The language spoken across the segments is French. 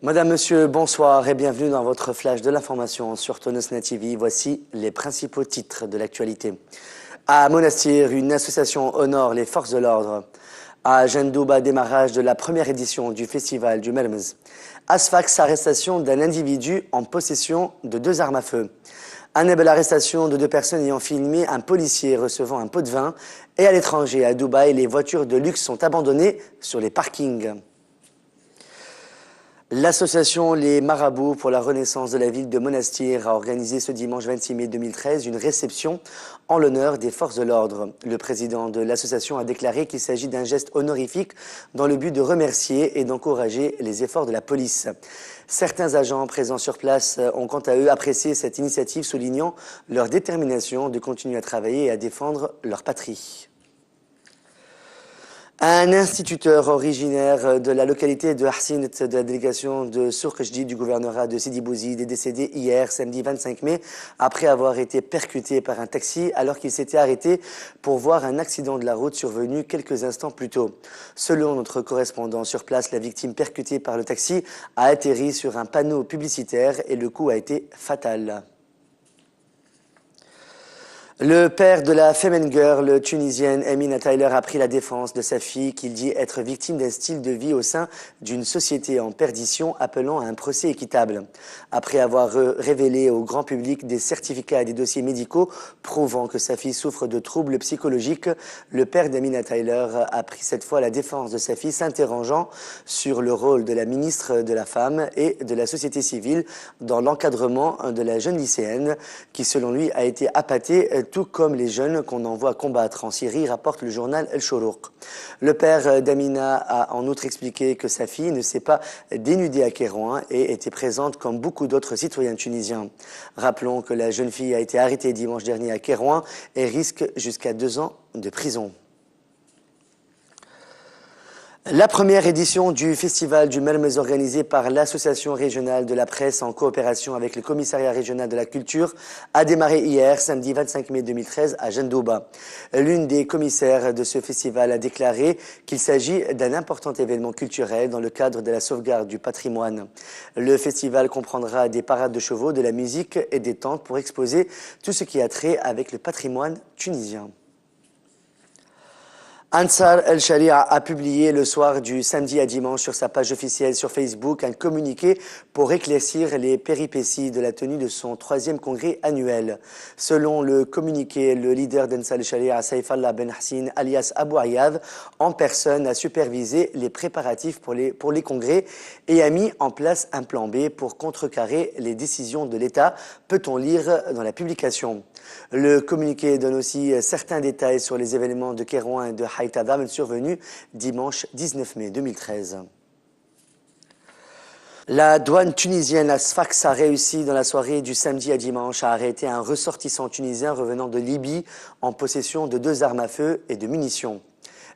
Madame, Monsieur, bonsoir et bienvenue dans votre flash de l'information sur Tonosnet TV. Voici les principaux titres de l'actualité. À Monastir, une association honore les forces de l'ordre. À Jendouba, démarrage de la première édition du festival du Mermez. À Sfax, arrestation d'un individu en possession de 2 armes à feu. À Nebel, arrestation de 2 personnes ayant filmé un policier recevant un pot de vin. Et à l'étranger, à Dubaï, les voitures de luxe sont abandonnées sur les parkings. L'association Les Marabouts pour la Renaissance de la ville de Monastir a organisé ce dimanche 26 mai 2013 une réception en l'honneur des forces de l'ordre. Le président de l'association a déclaré qu'il s'agit d'un geste honorifique dans le but de remercier et d'encourager les efforts de la police. Certains agents présents sur place ont quant à eux apprécié cette initiative, soulignant leur détermination de continuer à travailler et à défendre leur patrie. Un instituteur originaire de la localité de Harsinet de la délégation de Sourkjdi du gouvernorat de Sidi Bouzid est décédé hier, samedi 25 mai, après avoir été percuté par un taxi alors qu'il s'était arrêté pour voir un accident de la route survenu quelques instants plus tôt. Selon notre correspondant sur place, la victime percutée par le taxi a atterri sur un panneau publicitaire et le coup a été fatal. Le père de la Femen Girl tunisienne Emina Tyler a pris la défense de sa fille qu'il dit être victime d'un style de vie au sein d'une société en perdition, appelant à un procès équitable. Après avoir révélé au grand public des certificats et des dossiers médicaux prouvant que sa fille souffre de troubles psychologiques, le père d'Emina Tyler a pris cette fois la défense de sa fille, s'interrogeant sur le rôle de la ministre de la Femme et de la société civile dans l'encadrement de la jeune lycéenne qui, selon lui, a été appâtée tout comme les jeunes qu'on envoie combattre en Syrie, rapporte le journal El Shorouk. Le père d'Amina a en outre expliqué que sa fille ne s'est pas dénudée à Kérouan et était présente comme beaucoup d'autres citoyens tunisiens. Rappelons que la jeune fille a été arrêtée dimanche dernier à Kérouan et risque jusqu'à 2 ans de prison. La première édition du Festival du Mermez organisée par l'Association régionale de la presse en coopération avec le Commissariat régional de la culture a démarré hier, samedi 25 mai 2013, à Jendouba. L'une des commissaires de ce festival a déclaré qu'il s'agit d'un important événement culturel dans le cadre de la sauvegarde du patrimoine. Le festival comprendra des parades de chevaux, de la musique et des tentes pour exposer tout ce qui a trait avec le patrimoine tunisien. Ansar El-Sharia a publié le soir du samedi à dimanche sur sa page officielle sur Facebook un communiqué pour éclaircir les péripéties de la tenue de son 3e congrès annuel. Selon le communiqué, le leader d'Ansar El-Sharia, Saïfallah Ben Hassin, alias Abou Ayad, en personne a supervisé les préparatifs pour les congrès et a mis en place un plan B pour contrecarrer les décisions de l'État, peut-on lire dans la publication. Le communiqué donne aussi certains détails sur les événements de Kérouan et de Haït-Adam survenus dimanche 19 mai 2013. La douane tunisienne, la Sfax, a réussi dans la soirée du samedi à dimanche à arrêter un ressortissant tunisien revenant de Libye en possession de 2 armes à feu et de munitions.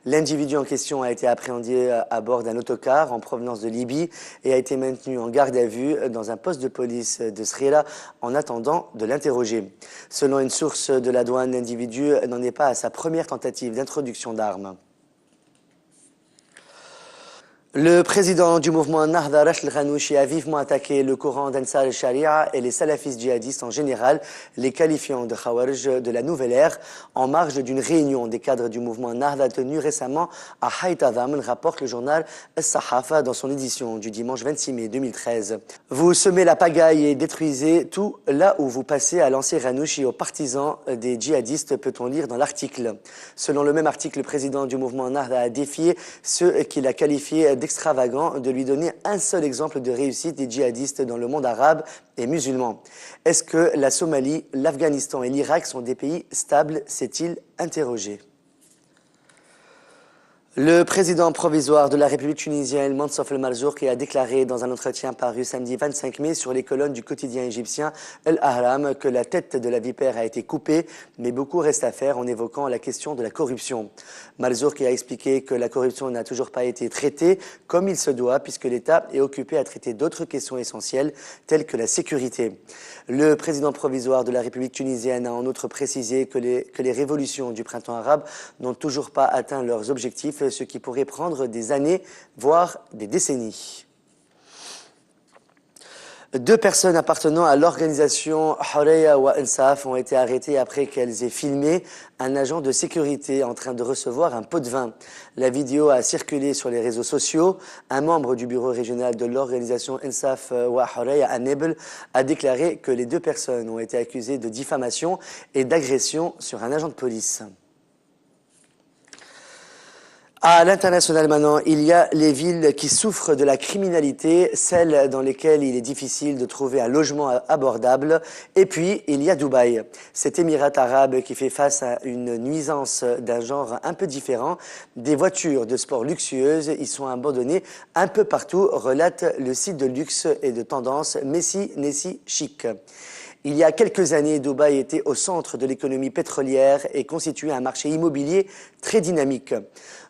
L'individu en question a été appréhendé à bord d'un autocar en provenance de Libye et a été maintenu en garde à vue dans un poste de police de Srela en attendant de l'interroger. Selon une source de la douane, l'individu n'en est pas à sa première tentative d'introduction d'armes. Le président du mouvement Nahda, Rachid Ghannouchi, a vivement attaqué le courant d'Ansar el-Sharia et les salafistes djihadistes en général, les qualifiant de Khawarij de la nouvelle ère, en marge d'une réunion des cadres du mouvement Nahda tenue récemment à Haït-Adam, rapporte le journal As-Sahafa dans son édition du dimanche 26 mai 2013. Vous semez la pagaille et détruisez tout là où vous passez, a lancé Ghannouchi aux partisans des djihadistes, peut-on lire dans l'article. Selon le même article, le président du mouvement Nahda a défié ceux qu'il a qualifiés extravagant de lui donner un seul exemple de réussite des djihadistes dans le monde arabe et musulman. Est-ce que la Somalie, l'Afghanistan et l'Irak sont des pays stables, s'est-il interrogé. Le président provisoire de la République tunisienne, Mansour El-Marzouk, a déclaré dans un entretien paru samedi 25 mai sur les colonnes du quotidien égyptien El Ahram que la tête de la vipère a été coupée, mais beaucoup reste à faire en évoquant la question de la corruption. Marzouk a expliqué que la corruption n'a toujours pas été traitée comme il se doit puisque l'État est occupé à traiter d'autres questions essentielles telles que la sécurité. Le président provisoire de la République tunisienne a en outre précisé que les révolutions du printemps arabe n'ont toujours pas atteint leurs objectifs, ce qui pourrait prendre des années, voire des décennies. 2 personnes appartenant à l'organisation Horeya wa Insaf ont été arrêtées après qu'elles aient filmé un agent de sécurité en train de recevoir un pot de vin. La vidéo a circulé sur les réseaux sociaux. Un membre du bureau régional de l'organisation Insaf wa Horeya à Nebel a déclaré que les 2 personnes ont été accusées de diffamation et d'agression sur un agent de police. À l'international maintenant, il y a les villes qui souffrent de la criminalité, celles dans lesquelles il est difficile de trouver un logement abordable. Et puis, il y a Dubaï, cet émirat arabe qui fait face à une nuisance d'un genre un peu différent. Des voitures de sport luxueuses y sont abandonnées un peu partout, relate le site de luxe et de tendance Nessi Chic. Il y a quelques années, Dubaï était au centre de l'économie pétrolière et constituait un marché immobilier très dynamique.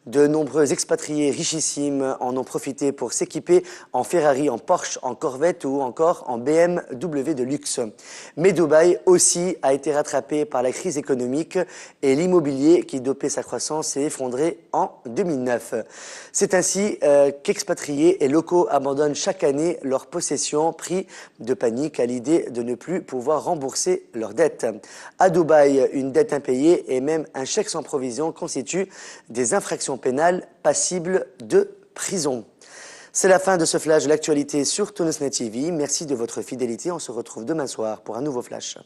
De nombreux expatriés richissimes en ont profité pour s'équiper en Ferrari, en Porsche, en Corvette ou encore en BMW de luxe. Mais Dubaï aussi a été rattrapé par la crise économique et l'immobilier qui dopait sa croissance s'est effondré en 2009. C'est ainsi qu'expatriés et locaux abandonnent chaque année leurs possessions, pris de panique à l'idée de ne plus pouvoir rembourser leurs dettes. À Dubaï, une dette impayée et même un chèque sans provision constituent des infractions pénales passibles de prison. C'est la fin de ce flash de l'actualité sur TunisNet TV. Merci de votre fidélité. On se retrouve demain soir pour un nouveau flash.